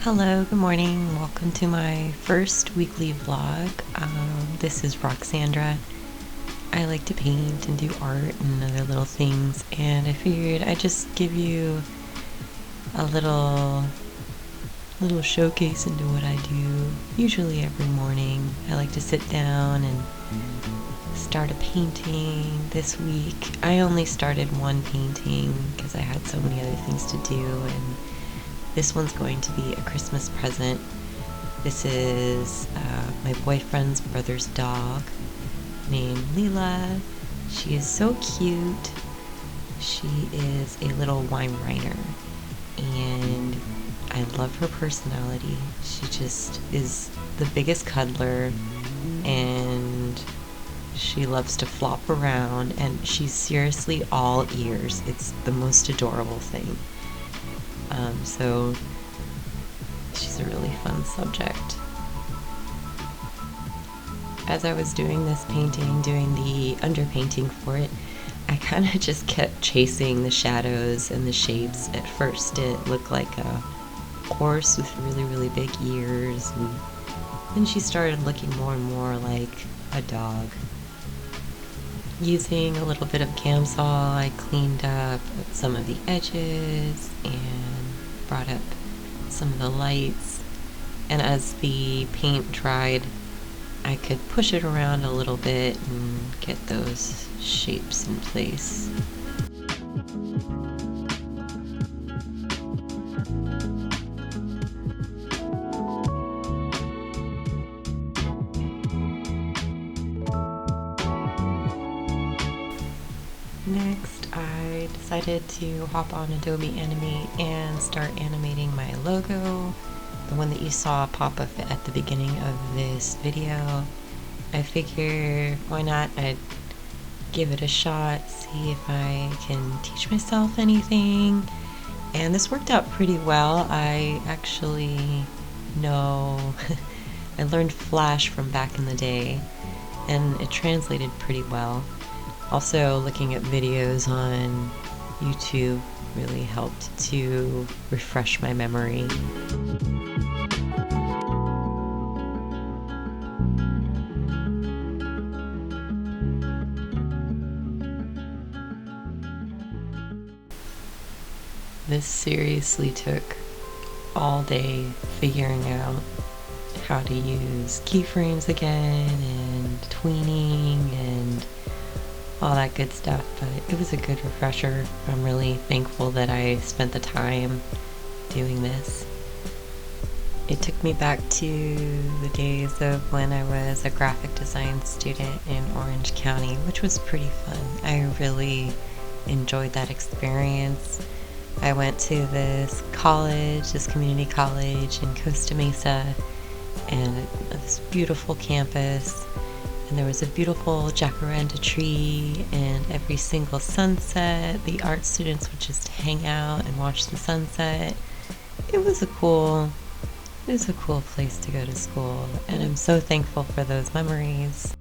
Hello, good morning. Welcome to my first weekly vlog. This is Roxxandra. I like to paint and do art and other little things, and I figured I'd just give you a little showcase into what I do. Usually every morning I like to sit down and start a painting. This week I only started one painting because I had so many other things to do, and this one's going to be a Christmas present. This is my boyfriend's brother's dog named Leela. She is so cute. She is a little Weimaraner, and I love her personality. She just is the biggest cuddler, and she loves to flop around, and she's seriously all ears. It's the most adorable thing. So she's a really fun subject. As I was doing this painting, doing the underpainting for it, I kind of just kept chasing the shadows and the shapes. At first it looked like a horse with really big ears, and then she started looking more and more like a dog. Using a little bit of cam saw, I cleaned up some of the edges and brought up some of the lights, and as the paint dried I could push it around a little bit and get those shapes in place. Next, I decided to hop on Adobe Animate and start animating my logo, the one that you saw pop up at the beginning of this video. I figure why not, I'd give it a shot, see if I can teach myself anything, and this worked out pretty well. I actually know I learned Flash from back in the day, and it translated pretty well. Also, looking at videos on YouTube really helped to refresh my memory. This seriously took all day figuring out how to use keyframes again and tweening and all that good stuff, but it was a good refresher. I'm really thankful that I spent the time doing this. It took me back to the days of when I was a graphic design student in Orange County, which was pretty fun. I really enjoyed that experience. I went to this college, this community college in Costa Mesa, and this beautiful campus. And there was a beautiful jacaranda tree, and every single sunset, the art students would just hang out and watch the sunset. It was a cool place to go to school, and I'm so thankful for those memories.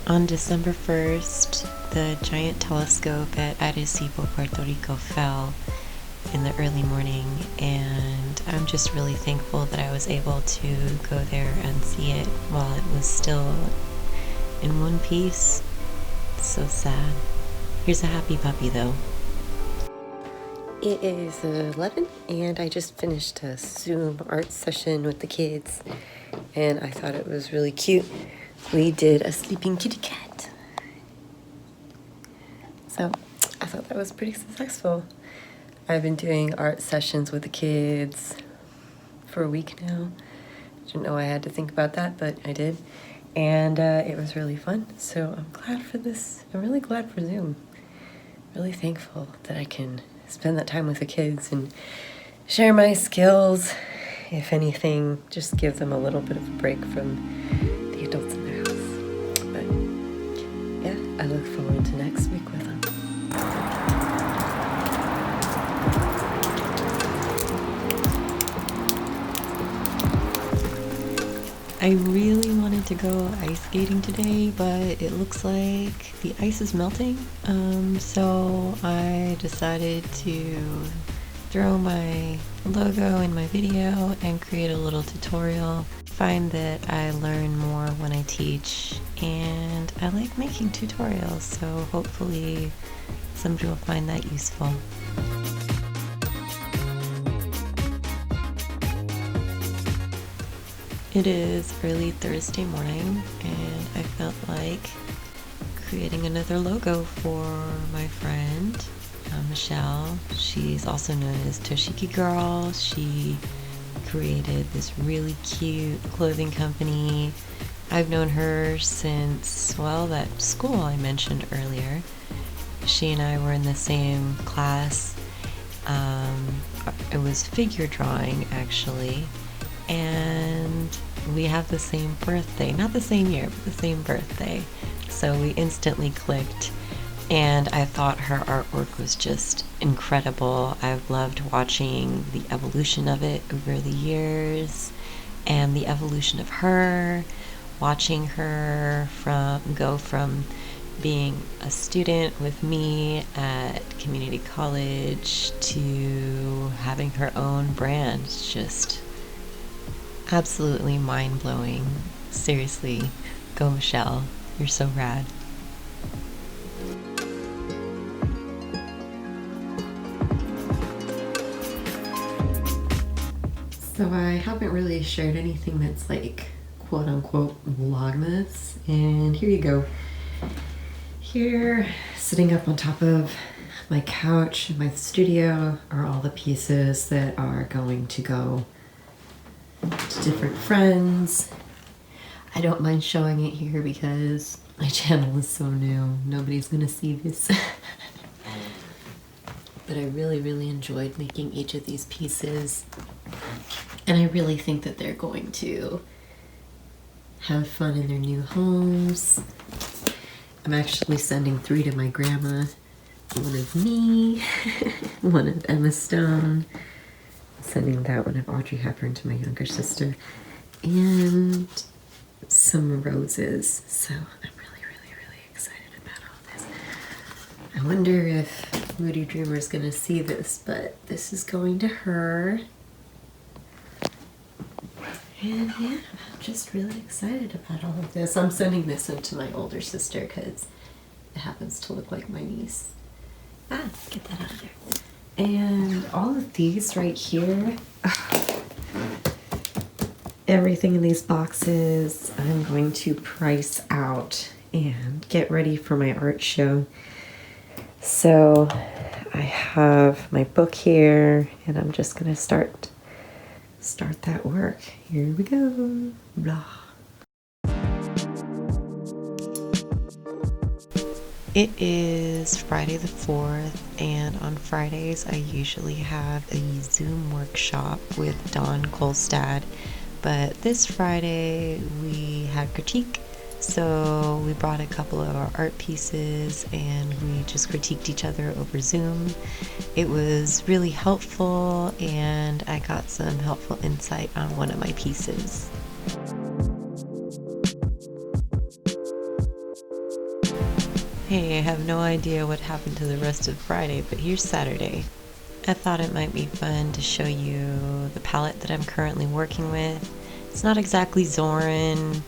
On December 1st, the giant telescope at Arecibo, Puerto Rico fell in the early morning, and I'm just really thankful that I was able to go there and see it while it was still in one piece. It's so sad. Here's a happy puppy though. It is 11 and I just finished a Zoom art session with the kids, and I thought it was really cute. We did a sleeping kitty cat. So I thought that was pretty successful. I've been doing art sessions with the kids for a week now. Didn't know I had to think about that, but I did. And it was really fun. So I'm glad for this. I'm really glad for Zoom. Really thankful that I can spend that time with the kids and share my skills. If anything, just give them a little bit of a break from the adults in their house. But yeah, I look forward to next week with them. I really wanted to go ice skating today, but it looks like the ice is melting. So I decided to throw my logo in my video and create a little tutorial. Find that I learn more when I teach, and I like making tutorials, so hopefully somebody will find that useful. It is early Thursday morning, and I felt like creating another logo for my friend, Michelle. She's also known as Toshiki Girl. She created this really cute clothing company. I've known her since, well, that school I mentioned earlier. She and I were in the same class. It was figure drawing, actually. And we have the same birthday, not the same year, but the same birthday. So we instantly clicked, and I thought her artwork was just incredible. I've loved watching the evolution of it over the years, and the evolution of her, watching her go from being a student with me at community college to having her own brand. It's just absolutely mind-blowing. Seriously, go Michelle, you're so rad. So I haven't really shared anything that's like quote-unquote vlogmas, and here you go. Here, sitting up on top of my couch in my studio, are all the pieces that are going to go to different friends. I don't mind showing it here because my channel is so new. Nobody's gonna see this. But I really enjoyed making each of these pieces, and I really think that they're going to have fun in their new homes. I'm actually sending 3 to my grandma. One of me, one of Emma Stone, sending that one of Audrey Hepburn to my younger sister, and some roses. So I'm really excited about all this. I wonder if Moody Dreamer is going to see this, but this is going to her. And yeah, I'm just really excited about all of this. I'm sending this in to my older sister because it happens to look like my niece. Get that out of there. And all of these right here, everything in these boxes, I'm going to price out and get ready for my art show. So I have my book here, and I'm just going to start that work. Here we go. Blah. It is Friday the 4th, and on Fridays I usually have a Zoom workshop with Dawn Kolstad, but this Friday we had critique, so we brought a couple of our art pieces and we just critiqued each other over Zoom. It was really helpful, and I got some helpful insight on one of my pieces. Hey, I have no idea what happened to the rest of Friday, but here's Saturday. I thought it might be fun to show you the palette that I'm currently working with. It's not exactly Zorin.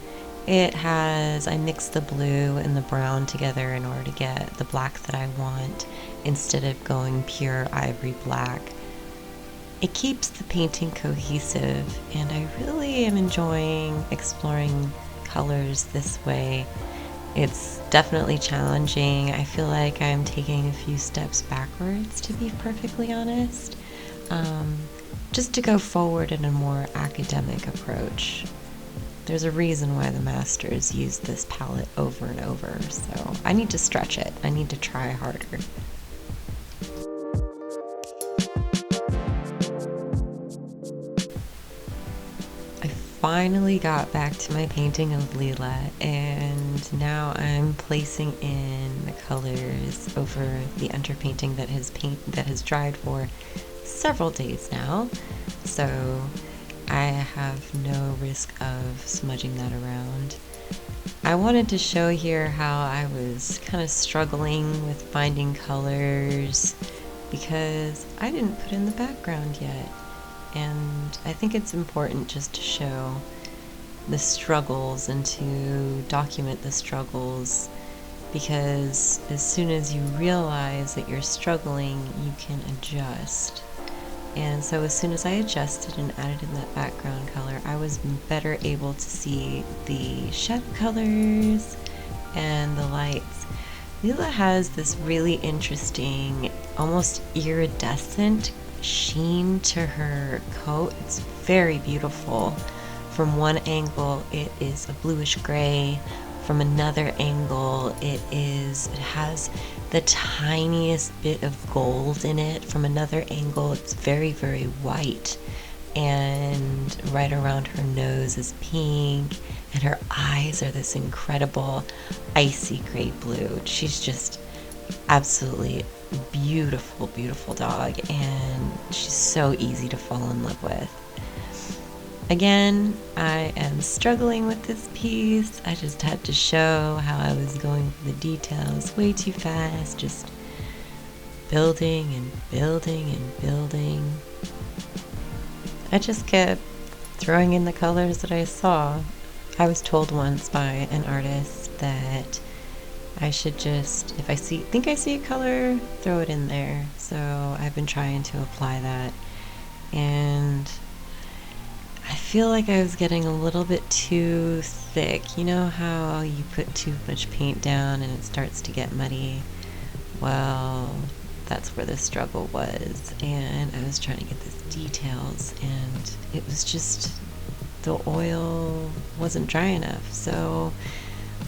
I mixed the blue and the brown together in order to get the black that I want, instead of going pure ivory black. It keeps the painting cohesive, and I really am enjoying exploring colors this way. It's definitely challenging. I feel like I'm taking a few steps backwards, to be perfectly honest, just to go forward in a more academic approach. There's a reason why the masters use this palette over and over, so I need to stretch it. I need to try harder. Finally got back to my painting of Leela, and now I'm placing in the colors over the underpainting that has dried for several days now. So I have no risk of smudging that around. I wanted to show here how I was kind of struggling with finding colors because I didn't put in the background yet. And I think it's important just to show the struggles and to document the struggles, because as soon as you realize that you're struggling, you can adjust. And so as soon as I adjusted and added in that background color, I was better able to see the shadow colors and the lights. Lila has this really interesting, almost iridescent sheen to her coat. It's very beautiful. From one angle, it is a bluish gray. From another angle, it has the tiniest bit of gold in it. From another angle, it's very, very white. And right around her nose is pink. And her eyes are this incredible icy gray blue. She's just absolutely beautiful, beautiful dog. And she's so easy to fall in love with. Again, I am struggling with this piece. I just had to show how I was going for the details way too fast, just building and building and building. I just kept throwing in the colors that I saw. I was told once by an artist that I should just, if I think I see a color, throw it in there. So I've been trying to apply that, and I feel like I was getting a little bit too thick. You know how you put too much paint down and it starts to get muddy? Well, that's where the struggle was. And I was trying to get these details, and it was just, the oil wasn't dry enough. So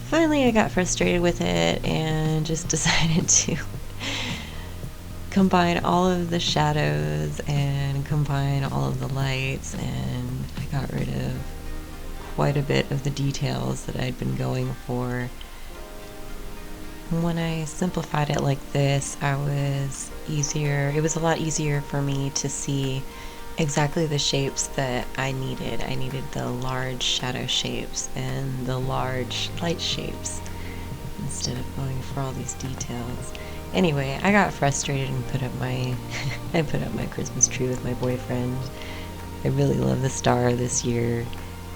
finally I got frustrated with it and just decided to combine all of the shadows and combine all of the lights, and I got rid of quite a bit of the details that I'd been going for. When I simplified it like this, it was a lot easier for me to see exactly the shapes that I needed. I needed the large shadow shapes and the large light shapes instead of going for all these details. Anyway, I got frustrated and put up my I put up my Christmas tree with my boyfriend. I really love the star this year.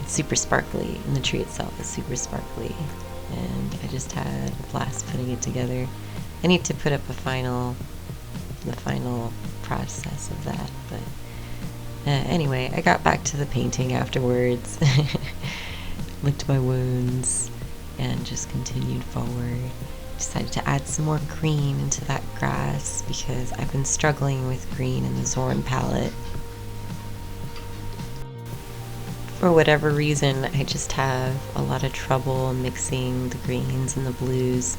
It's super sparkly, and the tree itself is super sparkly. And I just had a blast putting it together. I need to put up the final process of that, but anyway, I got back to the painting afterwards, licked my wounds, and just continued forward. Decided to add some more green into that grass because I've been struggling with green in the Zorn palette. For whatever reason, I just have a lot of trouble mixing the greens and the blues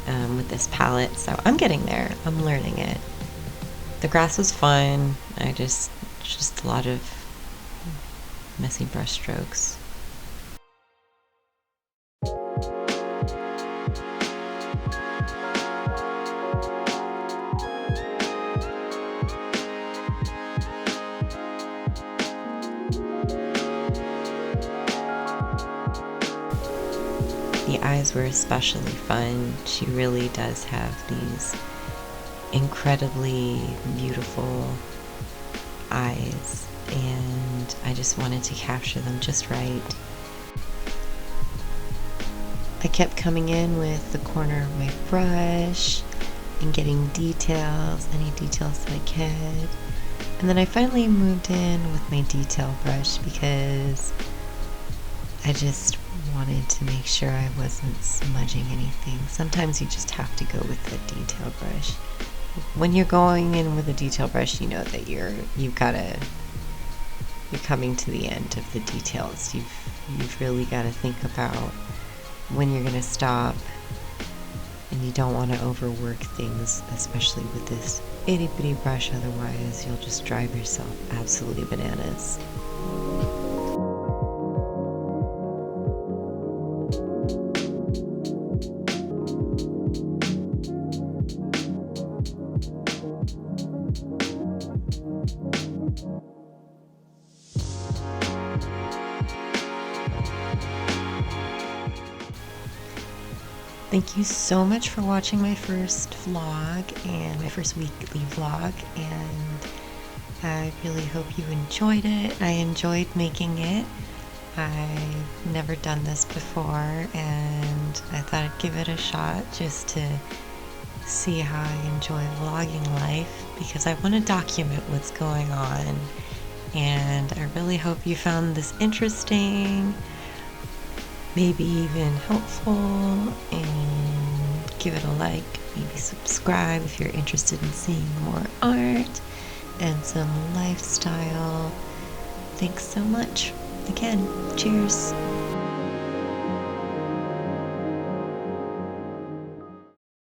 with this palette, so I'm getting there. I'm learning it. The grass was fun. Just a lot of messy brush strokes. The eyes were especially fun. She really does have these incredibly beautiful eyes, and I just wanted to capture them just right. I kept coming in with the corner of my brush and getting details, any details that I could. And then I finally moved in with my detail brush because I just wanted to make sure I wasn't smudging anything. Sometimes you just have to go with the detail brush. When you're going in with a detail brush, you know that you're coming to the end of the details. You've really got to think about when you're gonna stop, and you don't want to overwork things, especially with this itty bitty brush, otherwise you'll just drive yourself absolutely bananas. Thank you so much for watching my first vlog and my first weekly vlog, and I really hope you enjoyed it. I enjoyed making it. I've never done this before, and I thought I'd give it a shot just to see how I enjoy vlogging life, because I want to document what's going on. And I really hope you found this interesting, maybe even helpful, and give it a like, maybe subscribe if you're interested in seeing more art and some lifestyle. Thanks so much. Again, cheers.